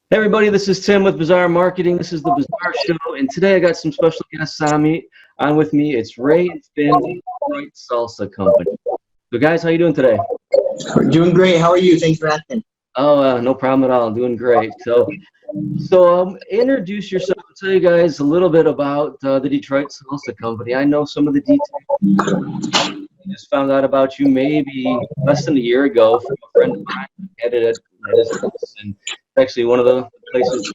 Hey everybody, this is Tim with Bizarre Marketing. This is the Bizarre Show, and today I got some special guests on with me. It's Ray and Finn with Detroit Salsa Company. So guys, how you doing today? Doing great. How are you? Thanks for asking. Oh, no problem at all. I'm doing great. So introduce yourself. Tell you guys a little bit about the Detroit Salsa Company. I know some of the details. I just found out about you maybe less than a year ago from a friend of mine who had it at his house, and it's actually one of the places,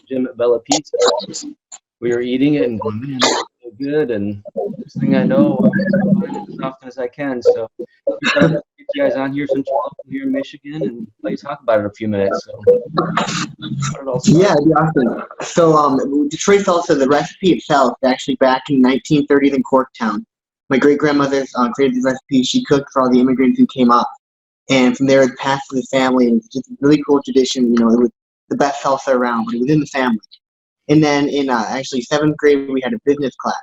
Jim at Bella Pizza. We were eating it and going, man, this is so good. And next thing I know, I'm buying it as often as I can. So we thought I'd get you guys on here since you're local here in Michigan and let you talk about it a few minutes. So how did it all start? Yeah, it'd be awesome. Detroit salsa, the recipe itself, actually back in 1930s in Corktown. My great grandmother created the recipe. She cooked for all the immigrants who came up, and from there it passed to the family. And it's just a really cool tradition. You know, it was the best salsa around, but it was in the family. And then in actually seventh grade, we had a business class,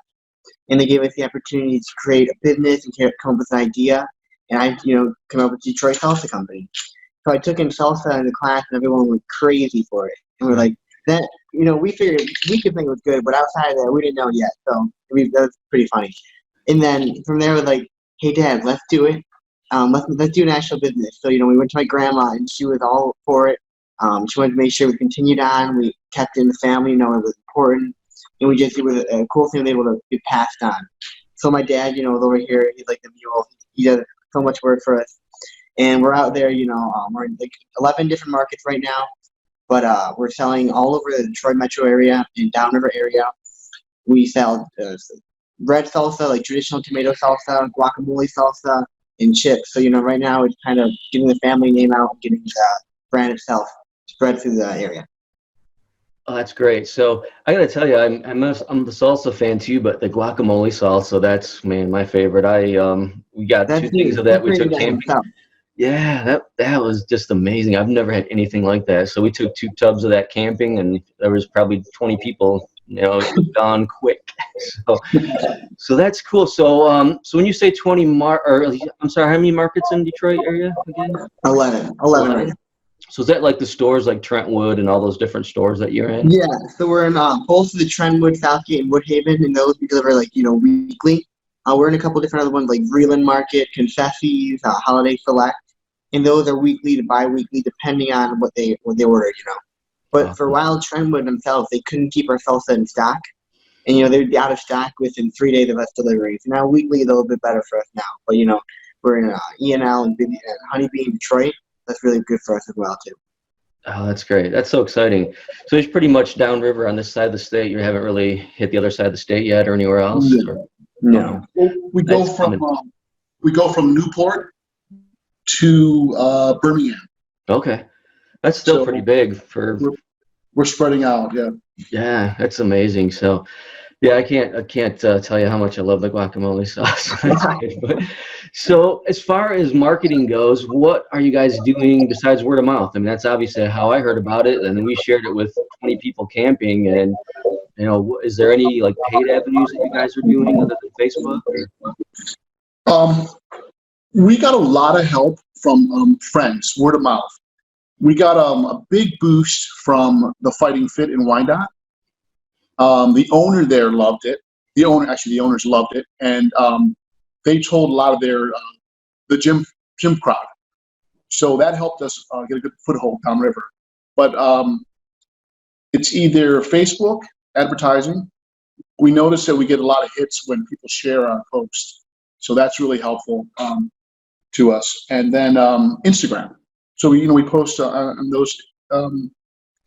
and they gave us the opportunity to create a business and come up with an idea. And come up with Detroit Salsa Company. So I took in salsa in the class, and everyone went crazy for it. And we're like, that, we figured we could think it was good, but outside of that, we didn't know yet. So that was pretty funny. And then from there, we're like, hey, Dad, let's do it. Let's do an actual business. So, we went to my grandma, and she was all for it. She wanted to make sure we continued on. We kept it in the family, it was important. And it was a cool thing to be able to be passed on. So my dad, was over here. He's like the mule. He does so much work for us. And we're out there, we're in like 11 different markets right now. But we're selling all over the Detroit metro area and downriver area. We sell red salsa, like traditional tomato salsa, guacamole salsa, and chips. So, right now it's kind of getting the family name out and getting the brand itself spread through the area. Oh, that's great. So I got to tell you, I'm the salsa fan too, but the guacamole salsa, that's, man, my favorite. We got two things of that. We took camping. Yeah, that was just amazing. I've never had anything like that. So we took 2 tubs of that camping, and there was probably 20 people. It was gone quick. So that's cool. So when you say 20 I'm sorry, how many markets in Detroit area again? 11. So is that like the stores like Trentwood and all those different stores that you're in? Yeah. So we're in both of the Trentwood, Southgate, and Woodhaven, and those we deliver weekly. We're in a couple different other ones like Vreeland Market, Concessions, Holiday Select, and those are weekly to bi-weekly depending on what they order. But for a while, Trentwood themselves, they couldn't keep our salsa in stock, and they'd be out of stock within 3 days of us delivering. So now weekly is a little bit better for us now. But we're in E&L and Honeybee in Detroit. That's really good for us as well too. Oh, that's great. That's so exciting. So it's pretty much downriver on this side of the state. You haven't really hit the other side of the state yet or anywhere else? No. We go from Newport to Birmingham. Okay. That's still pretty big for. We're spreading out, yeah. Yeah, that's amazing. So, yeah, I can't tell you how much I love the guacamole sauce. But, so, as far as marketing goes, what are you guys doing besides word of mouth? I mean, that's obviously how I heard about it, and then we shared it with 20 people camping. And is there any like paid avenues that you guys are doing other than Facebook? We got a lot of help from friends, word of mouth. We got a big boost from the Fighting Fit in Wyandotte. The owner there loved it. The owners loved it, and they told a lot of the gym crowd. So that helped us get a good foothold downriver. But it's either Facebook advertising. We notice that we get a lot of hits when people share our posts, so that's really helpful to us. And then Instagram. So we post on those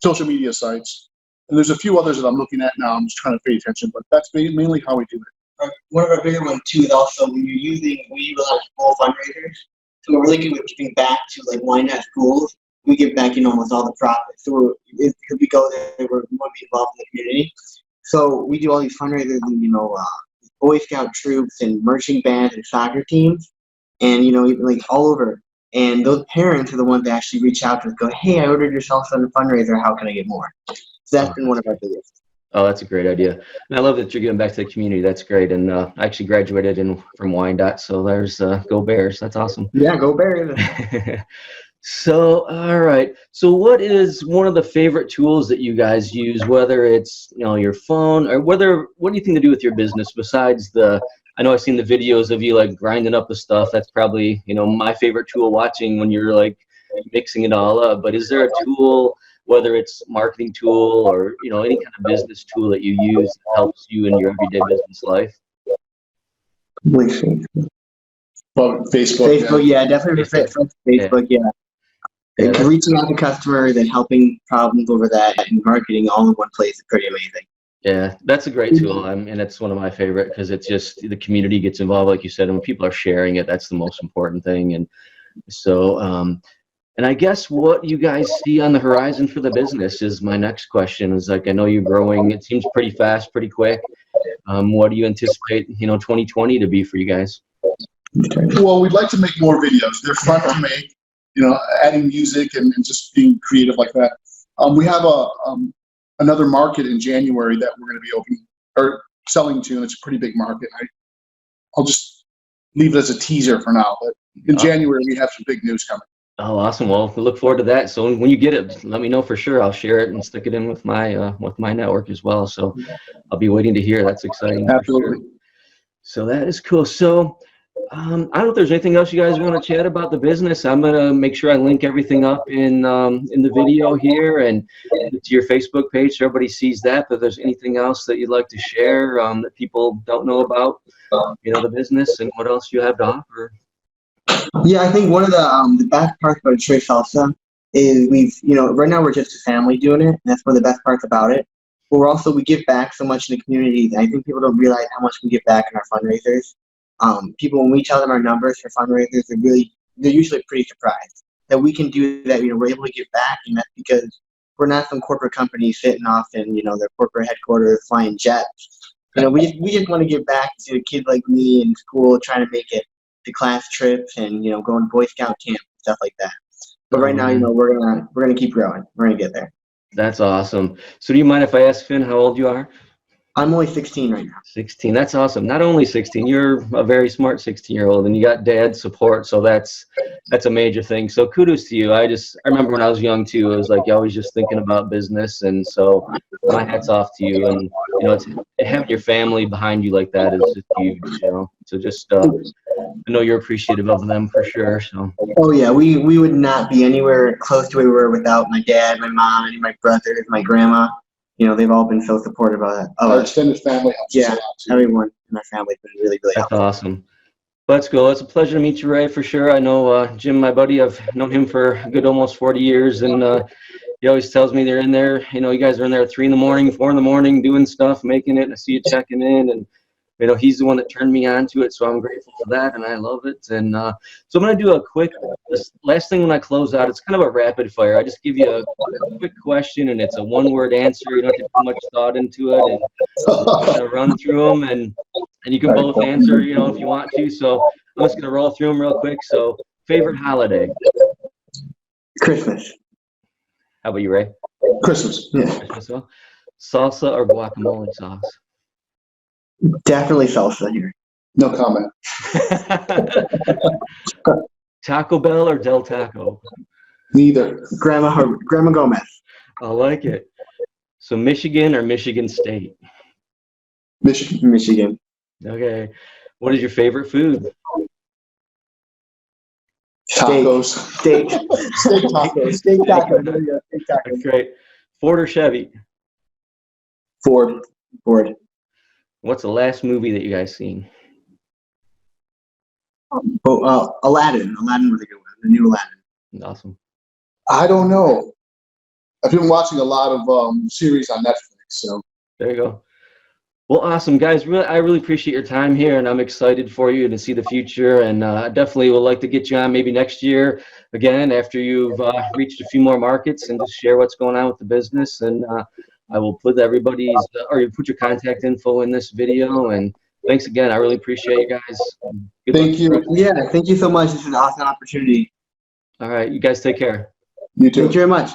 social media sites. And there's a few others that I'm looking at now. I'm just trying to pay attention, but that's mainly how we do it. One of our bigger ones too is also when we use a lot of school fundraisers. So we're really good with giving back to Wyandotte schools. We give back almost all the profits. So because we go there, we want to be involved in the community. So we do all these fundraisers and Boy Scout troops and marching bands and soccer teams, and even all over. And those parents are the ones that actually reach out to us, go, hey, I ordered your salsa on the fundraiser. How can I get more? So that's been one of our biggest. Oh, that's a great idea. And I love that you're giving back to the community. That's great. And I actually graduated from Wyandotte, so there's go Bears. That's awesome. Yeah, go Bears. So, all right. So, what is one of the favorite tools that you guys use, whether it's, your phone or what do you think to do with your business besides I know I've seen the videos of you like grinding up the stuff. That's probably, my favorite tool watching when you're like mixing it all up. But is there a tool, whether it's marketing tool or, any kind of business tool that you use that helps you in your everyday business life? Like Facebook. Well, Facebook. Facebook, yeah, definitely Facebook, yeah. Yeah, Reaching out to customers and helping problems over that and marketing all in one place is pretty amazing. yeah, that's a great tool, and it's one of my favorite because it's just the community gets involved, like you said, and when people are sharing it, that's the most important thing. And so, and I guess what you guys see on the horizon for the business is my next question. Is like I know you're growing; it seems pretty fast, pretty quick. What do you anticipate, 2020 to be for you guys? Well, we'd like to make more videos. They're fun to make, adding music and just being creative like that. We have another market in January that we're going to be opening or selling to, and it's a pretty big market. I'll just leave it as a teaser for now, but in January we have some big news coming. Oh, awesome! Well, we look forward to that. So when you get it, let me know for sure. I'll share it and stick it in with my network as well. So I'll be waiting to hear. That's exciting. Absolutely. For sure. So that is cool. So. I don't know if there's anything else you guys want to chat about the business. I'm gonna make sure I link everything up in the video here and to your Facebook page so everybody sees that. But if there's anything else that you'd like to share that people don't know about, the business and what else you have to offer. Yeah, I think one of the best parts about Detroit Salsa is right now we're just a family doing it, and that's one of the best parts about it. But we give back so much in the community that I think people don't realize how much we give back in our fundraisers. People, when we tell them our numbers for fundraisers, they're usually pretty surprised that we can do that. We're able to give back, and that's because we're not some corporate company sitting off in their corporate headquarters flying jets. We just want to give back to kids like me in school trying to make it to class trips and going to Boy Scout camp and stuff like that. But right now, we're gonna keep growing. We're gonna get there. That's awesome. So do you mind if I ask Finn how old you are? I'm only 16 right now. 16. That's awesome. Not only 16, you're a very smart 16-year-old, and you got dad's support, so that's a major thing. So kudos to you. I remember when I was young too. It was like always just thinking about business, and so my hat's off to you. And it's having your family behind you like that is just huge. So just I know you're appreciative of them for sure. So. Oh yeah, we would not be anywhere close to where we were without my dad, my mom, any of my brothers, my grandma. They've all been so supportive of it. Our extended family helps us a lot too. Everyone in our family has been really, really helpful. helpful. That's awesome. Let's go. It's a pleasure to meet you, Ray, for sure. I know Jim, my buddy, I've known him for a good almost 40 years, and he always tells me they're in there. You guys are in there at 3 in the morning, 4 in the morning, doing stuff, making it, and I see you checking in, and he's the one that turned me on to it, so I'm grateful for that, and I love it. And so I'm going to do a quick, this last thing when I close out, it's kind of a rapid fire. I just give you a quick question, and it's a one-word answer. You don't have to put much thought into it, and kind of run through them, and you can both answer, if you want to. So I'm just going to roll through them real quick. So favorite holiday? Christmas. How about you, Ray? Christmas. Yeah. Christmas, well. Salsa or guacamole sauce? Definitely salsa here. No comment. Taco Bell or Del Taco? Neither. Grandma Gomez. I like it. So Michigan or Michigan State? Michigan. Okay. What is your favorite food? Tacos. Steak. Steak tacos. Steak tacos. There you go. Steak tacos. Great. Ford or Chevy? Ford. What's the last movie that you guys seen? Aladdin. Aladdin was a good one. The new Aladdin. Awesome. I don't know. I've been watching a lot of series on Netflix, so. There you go. Well, awesome, guys. I really appreciate your time here, and I'm excited for you to see the future. And I definitely would like to get you on maybe next year again after you've reached a few more markets and just share what's going on with the business. And I will put put your contact info in this video. And thanks again. I really appreciate you guys. Thank you. Yeah, thank you so much. This is an awesome opportunity. All right, you guys take care. You too. Thank you very much.